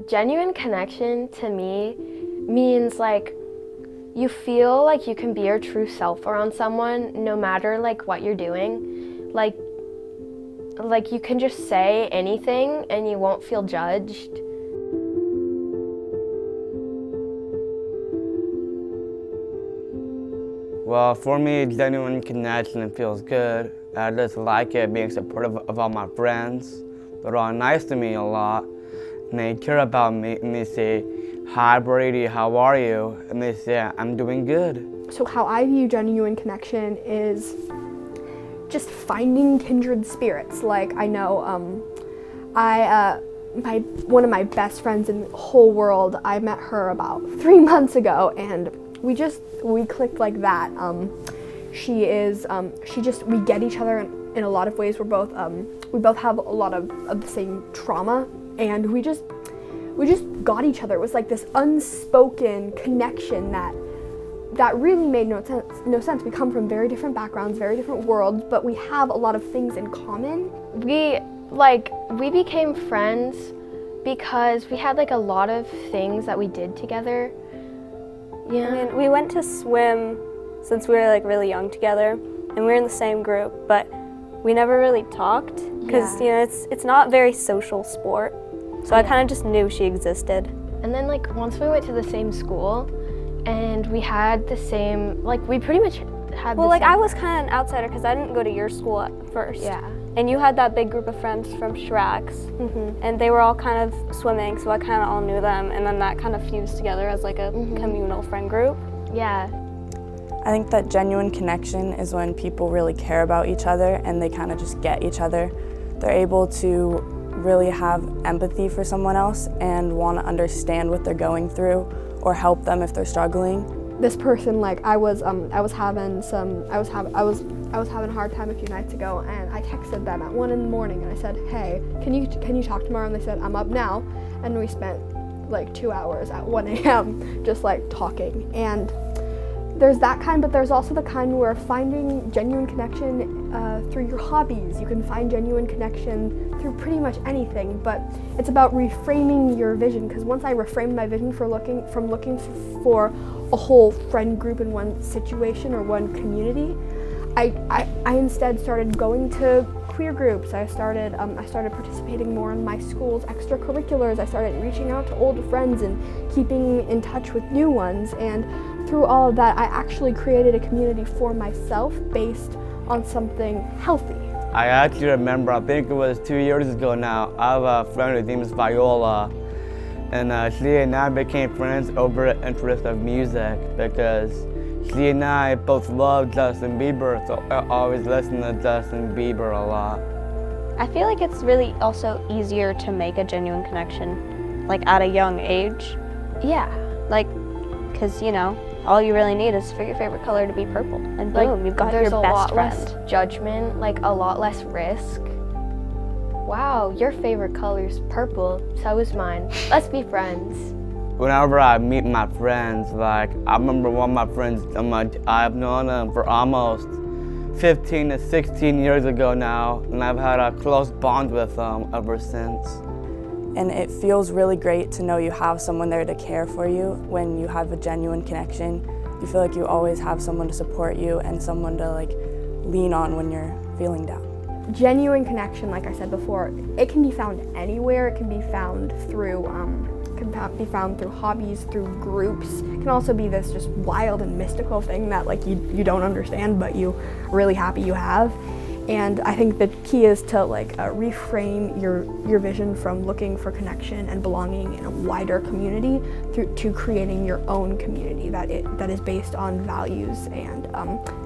Genuine connection to me means like you feel like you can be your true self around someone no matter like what you're doing. Like you can just say anything and you won't feel judged. Well, for me, genuine connection feels good. I just like it being supportive of all my friends. They're all nice to me a lot, and they care about me, and they say, "Hi Brady, how are you?" And they say, "I'm doing good." So how I view genuine connection is just finding kindred spirits. Like I know one of my best friends in the whole world, I met her about 3 months ago, and we clicked like that. We get each other in a lot of ways. We both have a lot of the same trauma, and we just got each other. It was like this unspoken connection that really made no sense. We come from very different backgrounds, very different worlds, but we have a lot of things in common. We became friends because we had like a lot of things that we did together. Yeah. I mean, we went to swim since we were like really young together, and we were in the same group, but we never really talked because it's not a very social sport. So I kind of just knew she existed. And then like once we went to the same school, and we had the same, like we pretty much had. Well, the like same I was kind of an outsider because I didn't go to your school at first. Yeah. And you had that big group of friends from Shracks, and they were all kind of swimming, so I kind of all knew them, and then that kind of fused together as like a communal friend group. Yeah. I think that genuine connection is when people really care about each other and they kind of just get each other. They're able to really have empathy for someone else and want to understand what they're going through or help them if they're struggling. This person, like I was having a hard time a few nights ago, and I texted them at 1 a.m. and I said, "Hey, can you talk tomorrow?" And they said, "I'm up now," and we spent like 2 hours at 1 a.m. just like talking. And there's that kind, but there's also the kind where finding genuine connection through your hobbies. You can find genuine connection through pretty much anything, but it's about reframing your vision, because once I reframed my vision from looking for a whole friend group in one situation or one community, I instead started going to queer groups. I started participating more in my school's extracurriculars. I started reaching out to old friends and keeping in touch with new ones, and through all of that, I actually created a community for myself based on something healthy. I actually remember, I think it was 2 years ago now, I have a friend whose name is Viola, and she and I became friends over the interest of music, because she and I both love Justin Bieber, so I always listen to Justin Bieber a lot. I feel like it's really also easier to make a genuine connection, like at a young age. Yeah. Like, because all you really need is for your favorite color to be purple, and boom, you've got your There's a best lot friend. less judgment, like a lot less risk. Wow, your favorite color's purple, so is mine. Let's be friends. Whenever I meet my friends, like I remember one of my friends, I've known him for almost 15 to 16 years ago now, and I've had a close bond with them ever since. And it feels really great to know you have someone there to care for you when you have a genuine connection. You feel like you always have someone to support you and someone to like lean on when you're feeling down. Genuine connection, like I said before, it can be found anywhere. It can be found through hobbies, through groups. It can also be this just wild and mystical thing that like you don't understand, but you're really happy you have. And I think the key is to like reframe your vision from looking for connection and belonging in a wider community to creating your own community that is based on values and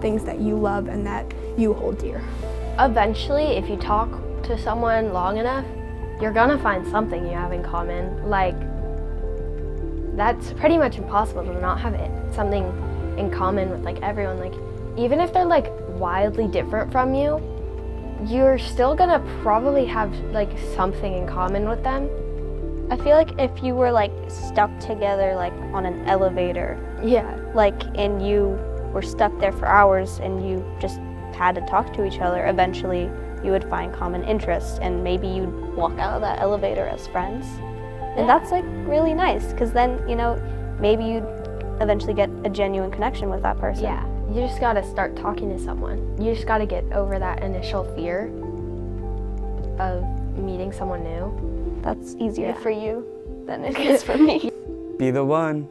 things that you love and that you hold dear. Eventually, if you talk to someone long enough, you're gonna find something you have in common. Like, that's pretty much impossible to not have something in common with like everyone. Like, even if they're like wildly different from you, you're still gonna probably have like something in common with them. I feel like if you were like stuck together like on an elevator, and you were stuck there for hours and you just had to talk to each other, eventually you would find common interests and maybe you'd walk out of that elevator as friends. And that's like really nice because then, you know, maybe you'd eventually get a genuine connection with that person. Yeah, you just gotta start talking to someone. You just gotta get over that initial fear of meeting someone new. That's easier Yeah. for you than it is for me. Be the one.